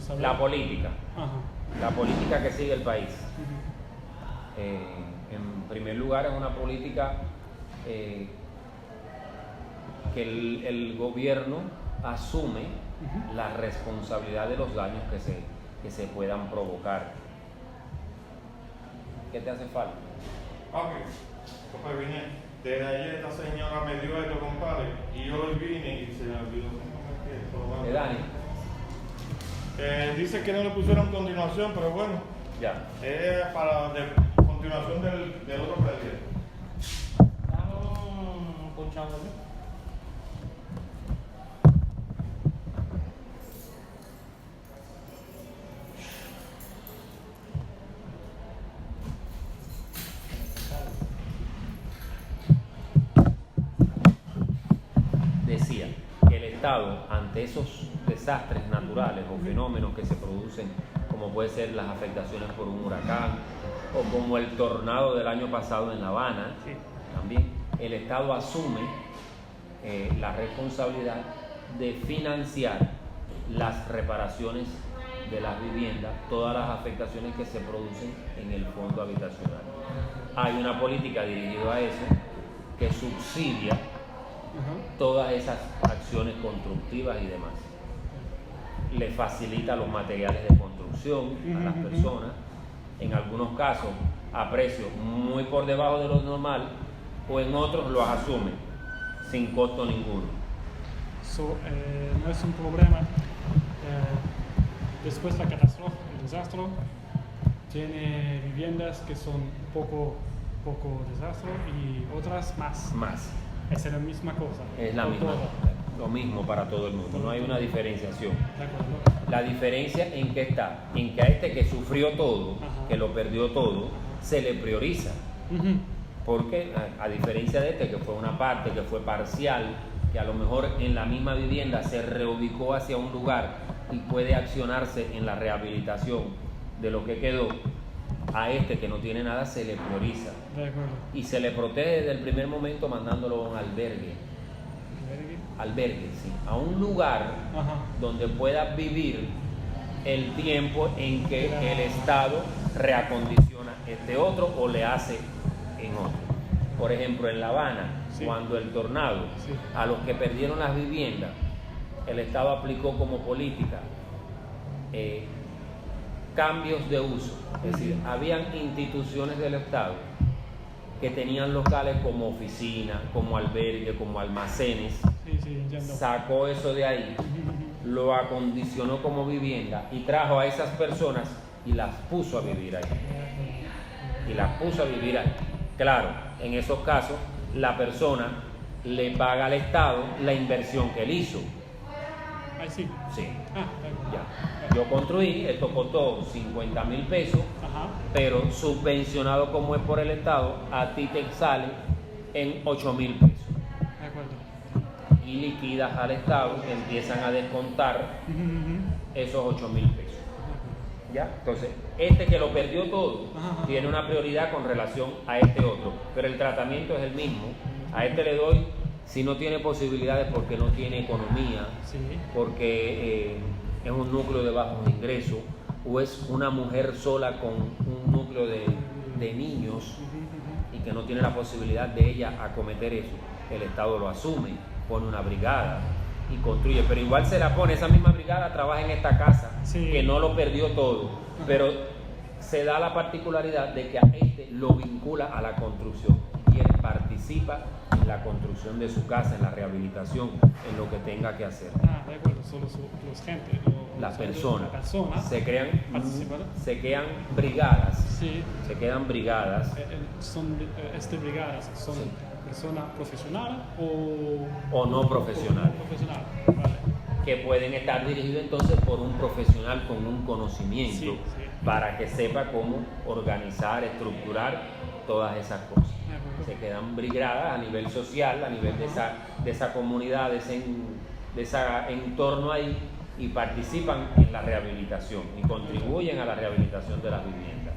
saber. La política. Ajá. La política que sigue el país. Ujú. En primer lugar, es una política que el gobierno asume la responsabilidad de los daños que se puedan provocar. ¿Qué te hace falta? Ok, pues vine. Desde ayer esta señora me dio esto, compadre, y yo hoy vine y se me olvidó. ¿De Dani? Dice que no le pusieron continuación, pero bueno, Ya. es para continuación del otro pedido. Estamos ponchándole. Decía que el Estado, ante esos desastres naturales o fenómenos que se producen, como puede ser las afectaciones por un huracán o como el tornado del año pasado en La Habana, Sí. también el Estado asume la responsabilidad de financiar las reparaciones de las viviendas, todas las afectaciones que se producen en el fondo habitacional. Hay una política dirigida a eso que subsidia todas esas acciones constructivas y demás. Le facilita los materiales de construcción a las personas, en algunos casos a precios muy por debajo de lo normal, o en otros los asume sin costo ninguno. No es un problema. Después de la catástrofe, el desastre, tiene viviendas que son poco desastre y otras más. Es la misma cosa. Es la Por misma, todo. lo mismo para todo el mundo, no hay una diferenciación. De acuerdo. La diferencia en qué está, en que a este que sufrió todo, Ajá. que lo perdió todo, se le prioriza. Ujú. Porque a diferencia de este que fue una parte, que fue parcial, que a lo mejor en la misma vivienda se reubicó hacia un lugar y puede accionarse en la rehabilitación de lo que quedó, a este que no tiene nada se le prioriza De acuerdo. y se le protege desde el primer momento mandándolo a un albergue, sí, a un lugar Ajá. donde pueda vivir el tiempo en que el Estado reacondiciona este otro o le hace en otro. Por ejemplo, en La Habana, Sí. cuando el tornado, Sí. a los que perdieron las viviendas, el Estado aplicó como política cambios de uso. Es decir, habían instituciones del Estado que tenían locales como oficinas, como albergue, como almacenes. Sí, entiendo. Sacó eso de ahí, lo acondicionó como vivienda y trajo a esas personas y las puso a vivir ahí. Claro, en esos casos la persona le paga al Estado la inversión que él hizo. Ahí sí. Sí, Ah, de acuerdo. ya. Yo construí, esto costó 50,000 pesos, Ajá. pero subvencionado como es por el Estado, a ti te sale en 8,000 pesos. De acuerdo. Y liquidas al Estado, te empiezan a descontar esos 8,000 pesos. ¿Ya? Entonces, este que lo perdió todo Ajá. tiene una prioridad con relación a este otro, pero el tratamiento es el mismo. A este le doy si no tiene posibilidades porque no tiene economía, Sí. porque es un núcleo de bajos ingresos, o es una mujer sola con un núcleo de niños y que no tiene la posibilidad de ella acometer eso. El Estado lo asume, pone una brigada y construye, pero igual se la pone, esa misma brigada trabaja en esta casa, Sí. que no lo perdió todo, pero se da la particularidad de que a este lo vincula a la construcción y él participa en la construcción de su casa, en la rehabilitación, en lo que tenga que hacer. Ah, de acuerdo. Solo los gente. Las personas se crean participan. brigadas, Sí. se quedan brigadas. Son brigadas son Sí. persona profesional O no profesional. profesional. Vale. Que pueden estar dirigidos entonces por un profesional con un conocimiento Sí, sí. para que sepa cómo organizar, estructurar todas esas cosas. De acuerdo. Se quedan brigadas a nivel social, a nivel de esa comunidad, de ese entorno ahí, y participan en la rehabilitación y contribuyen a la rehabilitación de las viviendas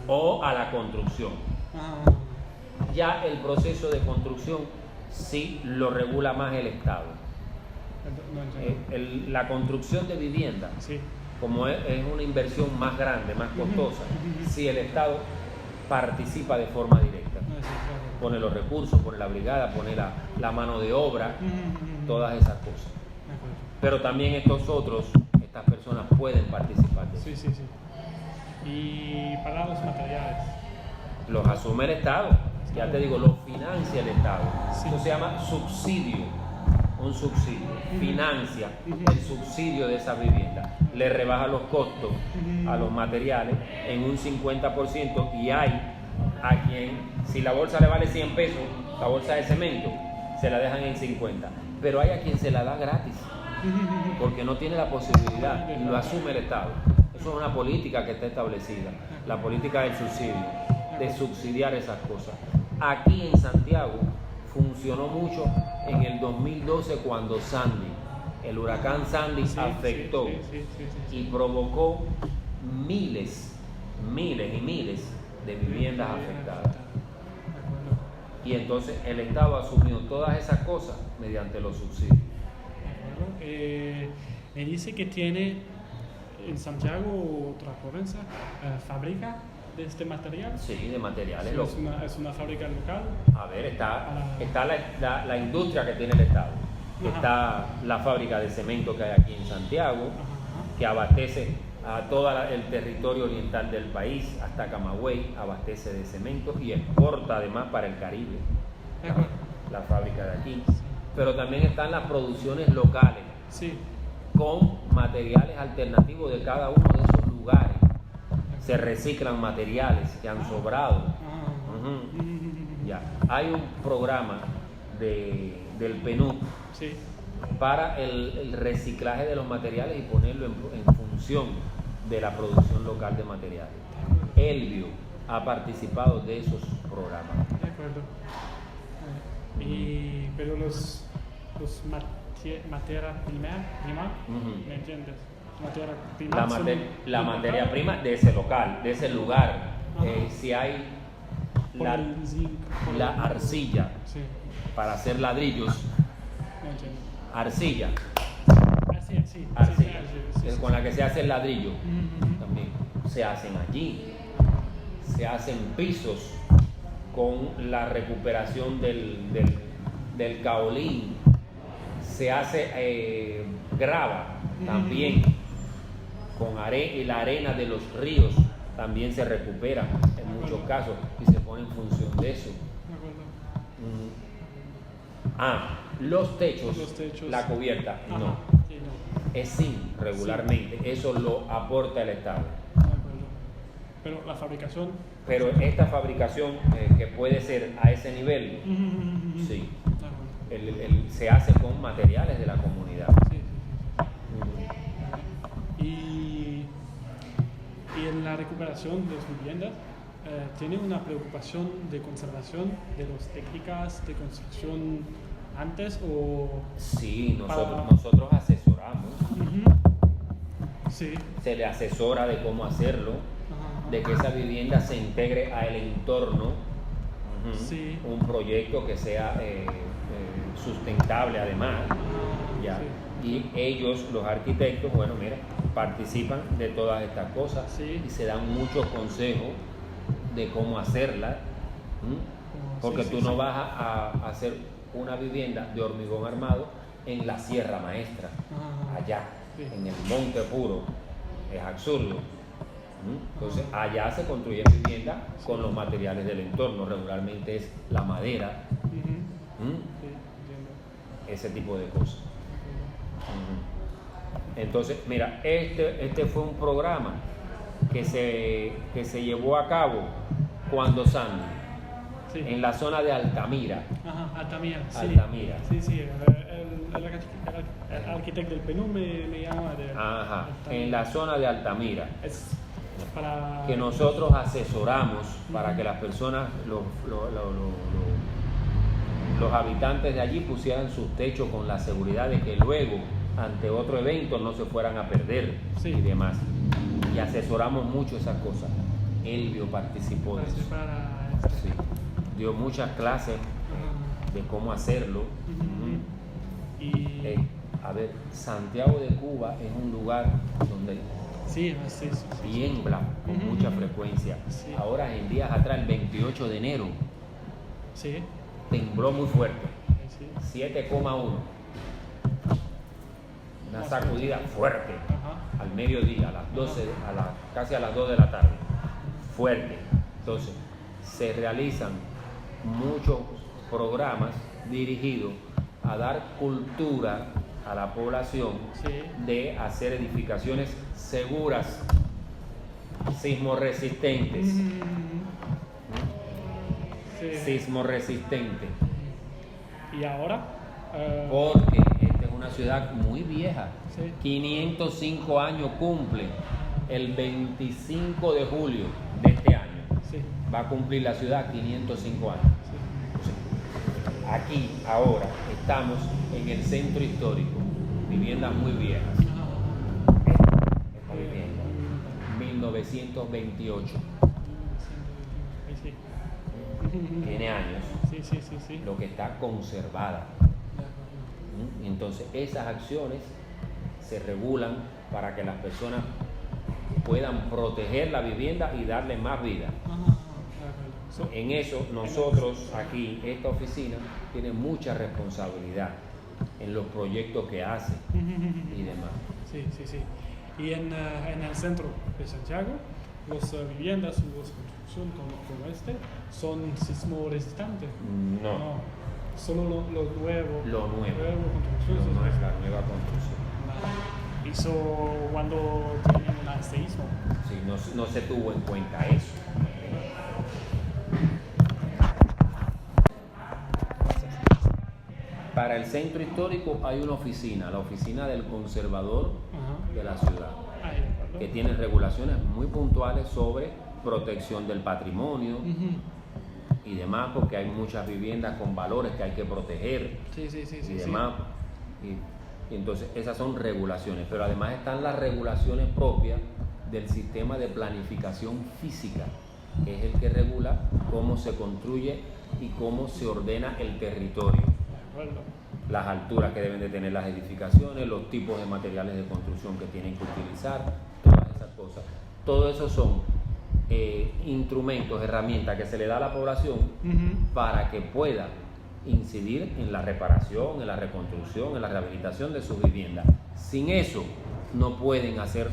o a la construcción. Ah, Ya el proceso de construcción sí lo regula más el Estado. no entiendo. La construcción de viviendas Sí. como es una inversión más grande, más costosa, si el Estado participa de forma directa. Pone los recursos, pone la brigada, pone la mano de obra, todas esas cosas. Pero también estas personas pueden participar de eso. Sí. Y para los materiales. Los asume el Estado, ya te digo, los financia el Estado. Sí. Eso se llama subsidio, un subsidio. Financia el subsidio de esa vivienda. Le rebaja los costos a los materiales en un 50% y hay a quien, si la bolsa le vale 100 pesos, la bolsa de cemento, se la dejan en 50. Pero hay a quien se la da gratis, porque no tiene la posibilidad y lo asume el Estado. Eso es una política que está establecida, la política del subsidio, de subsidiar esas cosas. Aquí en Santiago funcionó mucho en el 2012 cuando Sandy, el huracán Sandy, afectó y provocó miles de viviendas afectadas. Y entonces el Estado asumió todas esas cosas mediante los subsidios. Me dice que tiene en Santiago otra provincia, fábrica de este material. Sí, de materiales. Es una fábrica local. A ver, está la industria que tiene el Estado. Está la fábrica de cemento que hay aquí en Santiago, que abastece a todo el territorio oriental del país, hasta Camagüey, abastece de cemento y exporta además para el Caribe, la fábrica de aquí. Pero también están las producciones locales, con materiales alternativos de cada uno de esos lugares. Se reciclan materiales que han sobrado. Ya. Hay un programa del PNUD para el reciclaje de los materiales y ponerlo en función de la producción local de materiales. Elvio ha participado de esos programas. De acuerdo. Pero los materia prima, ¿me entiendes? La materia prima de ese local, de ese lugar. Si hay la arcilla para hacer ladrillos, arcilla, con la que se hace el ladrillo, también se hacen allí. Se hacen pisos con la recuperación del caolín. Se hace grava también con y la arena de los ríos también se recupera en muchos casos y se pone en función de eso. Los techos, la cubierta, no. Es sin regularmente, eso lo aporta el Estado. Pero la fabricación. Pero esta fabricación que puede ser a ese nivel, sí. Se hace con materiales de la comunidad. Y en la recuperación de las viviendas, ¿tiene una preocupación de conservación de las técnicas de construcción antes o...? Sí, nosotros asesoramos. Se le asesora de cómo hacerlo, de que esa vivienda se integre al entorno, un proyecto que sea sustentable además, ¿ya? Y ellos, los arquitectos, participan de todas estas cosas y se dan muchos consejos de cómo hacerlas, porque tú no vas a hacer una vivienda de hormigón armado en la Sierra Maestra, allá, en el monte puro, es absurdo. Entonces allá se construye vivienda con los materiales del entorno, regularmente es la madera, ese tipo de cosas. Entonces, mira, este fue un programa que se llevó a cabo cuando Sandy, en la zona de Altamira. Altamira. El arquitecto del PNUD me llama en la zona de Altamira. Que nosotros asesoramos para que las personas, los habitantes de allí pusieran sus techos con la seguridad de que luego, ante otro evento, no se fueran a perder y demás. Y asesoramos mucho esas cosas. Elvio participó de eso. Dio muchas clases de cómo hacerlo. Santiago de Cuba es un lugar donde Sí, sí, sí, sí. Tiembla con mucha frecuencia. Sí. Ahora, en días atrás, el 28 de enero, Sí, tembló muy fuerte, sí. 7,1. Una Más sacudida fuerte Ajá. al mediodía, a las 12, casi a las 2 de la tarde. Fuerte. Entonces, se realizan muchos programas dirigidos a dar cultura a la población Sí. de hacer edificaciones seguras, sismoresistentes. Sí. Sismoresistentes. Y ahora, Porque esta es una ciudad muy vieja. Sí. 505 años cumple el 25 de julio de este año. sí, Va a cumplir la ciudad 505 años. sí. Aquí, ahora, estamos en el centro histórico, viviendas muy viejas. Esta vivienda, 1928, Sí. tiene años, Sí, sí, sí, sí. lo que está conservada. ¿Mm? Entonces, esas acciones se regulan para que las personas puedan proteger la vivienda y darle más vida. En eso, nosotros aquí, esta oficina, tiene mucha responsabilidad en los proyectos que hace y demás. Sí, sí, sí. Y en el centro de Santiago, las viviendas o las construcciones como este son sismo resistentes. No, Solo lo nuevo. lo nuevo, construcciones. no es la nueva construcción. Hizo cuando tiene un seísmo. Sí, no se tuvo en cuenta eso. Para el centro histórico hay una oficina, la oficina del conservador Ajá. de la ciudad, Ah, de acuerdo. que tiene regulaciones muy puntuales sobre protección del patrimonio y demás, porque hay muchas viviendas con valores que hay que proteger Sí, sí, sí, y sí. demás. Y entonces esas son regulaciones, pero además están las regulaciones propias del sistema de planificación física, que es el que regula cómo se construye y cómo se ordena el territorio, De acuerdo. las alturas que deben de tener las edificaciones, los tipos de materiales de construcción que tienen que utilizar, todas esas cosas. Todo eso son instrumentos, herramientas que se le da a la población para que pueda incidir en la reparación, en la reconstrucción, en la rehabilitación de sus viviendas. Sin eso no pueden hacer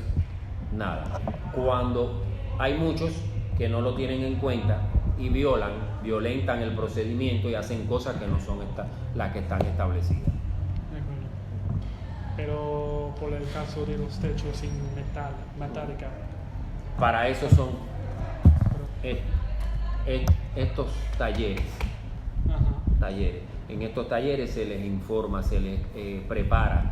nada. Cuando hay muchos que no lo tienen en cuenta y violentan el procedimiento y hacen cosas que no son las que están establecidas. De acuerdo. Pero por el caso de los techos sin metálica. Para eso son estos talleres. Ajá. En estos talleres se les informa, se les prepara,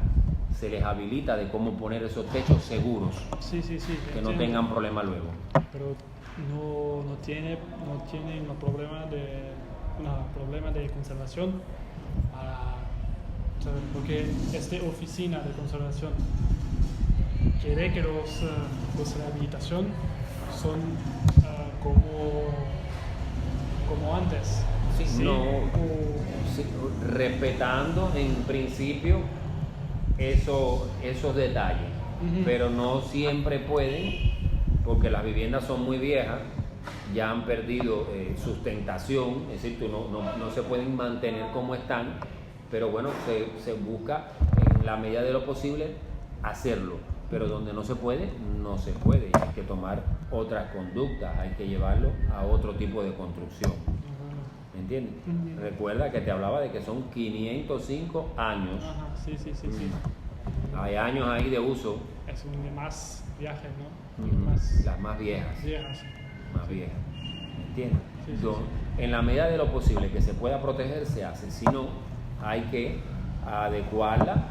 se les habilita de cómo poner esos techos seguros, Sí, sí, sí. que no entiendo. tengan problema luego. Pero no tiene un problema de conservación ¿sabes? Porque esta oficina de conservación quiere que los rehabilitación son como antes. Sí, sí, respetando en principio esos detalles, pero no siempre pueden, porque las viviendas son muy viejas, ya han perdido sustentación, es decir, no se pueden mantener como están, pero bueno, se busca en la medida de lo posible hacerlo, pero donde no se puede, no se puede, hay que tomar otras conductas, hay que llevarlo a otro tipo de construcción. ¿Entiendes? Recuerda que te hablaba de que son 505 años. Ajá, sí, sí, sí, sí. Hay años ahí de uso. Es un de más viajes, ¿no? Las más viejas. Viejas. Más viejas. ¿Entiendes? Sí, sí, sí. En la medida de lo posible que se pueda proteger, se hace. Si no, hay que adecuarla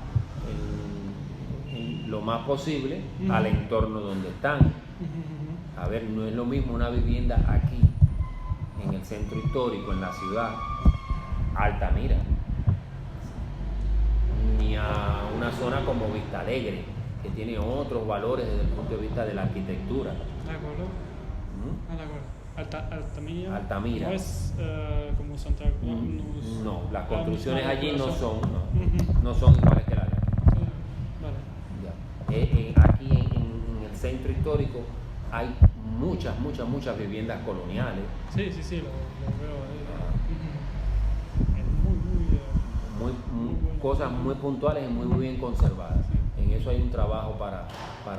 en lo más posible al entorno donde están. A ver, no es lo mismo una vivienda aquí, en el centro histórico, en la ciudad, Altamira, ni a una zona como Vista Alegre, que tiene otros valores desde el punto de vista de la arquitectura. De acuerdo. De acuerdo. Altamira. Altamira. No es como Santiago. No, las construcciones misma allí no decoración. son iguales que las de aquí. Sí, vale. Ya. Aquí en el centro histórico hay muchas viviendas coloniales. Sí, lo veo. Es muy bueno. Cosas muy puntuales y muy bien conservadas. En eso hay un trabajo para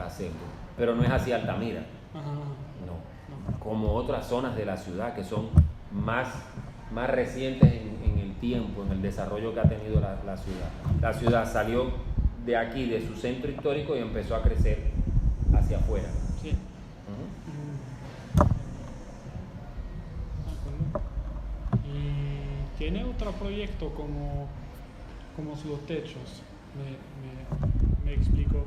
hacerlo. Pero no es así Altamira. Ajá. No. Como otras zonas de la ciudad que son más recientes en el tiempo, en el desarrollo que ha tenido la ciudad. La ciudad salió de aquí, de su centro histórico, y empezó a crecer hacia afuera. Sí. Y tiene otro proyecto como los techos. Me explico.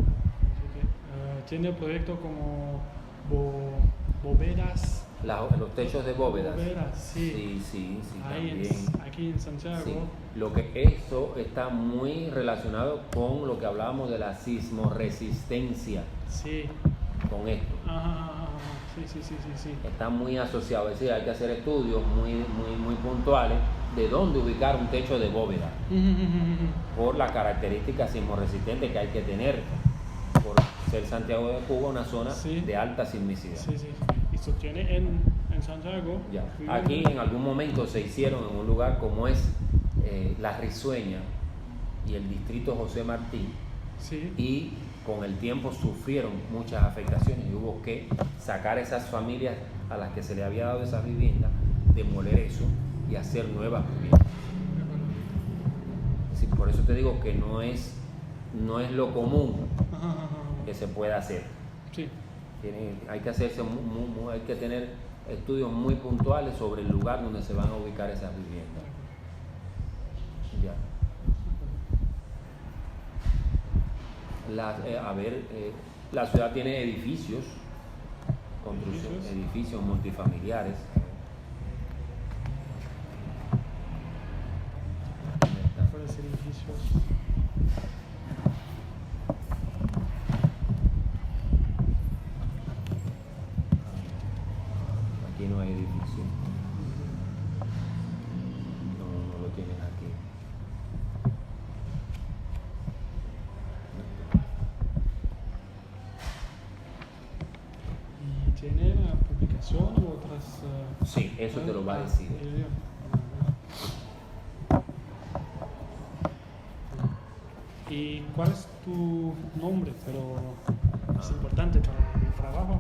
Tiene un proyecto como bóvedas. Los techos de bóvedas. Sí. Sí, Ahí también. aquí en Santiago. Sí. Eso está muy relacionado con lo que hablábamos de la sismoresistencia. Sí. Con esto. Sí. Está muy asociado, es decir, hay que hacer estudios muy puntuales de dónde ubicar un techo de bóveda por las características sismoresistentes que hay que tener, por ser Santiago de Cuba una zona de alta sismicidad. Sí. Y se tiene en Santiago. Ya. Aquí en algún momento se hicieron en un lugar como es La Risueña y el distrito José Martí, y con el tiempo sufrieron muchas afectaciones y hubo que sacar esas familias a las que se le había dado esas viviendas, demoler eso y hacer nuevas viviendas. Es decir, por eso te digo que no es lo común que se pueda hacer. Sí. Hay que tener estudios muy puntuales sobre el lugar donde se van a ubicar esas viviendas. Ya. La ciudad tiene edificios multifamiliares. ¿Cuáles edificios? Aquí no hay edificio. No lo tienen aquí. ¿Y tiene una publicación u otras? Sí, eso te lo va a decir. ¿Y cuál es tu nombre? Pero es importante para el trabajo.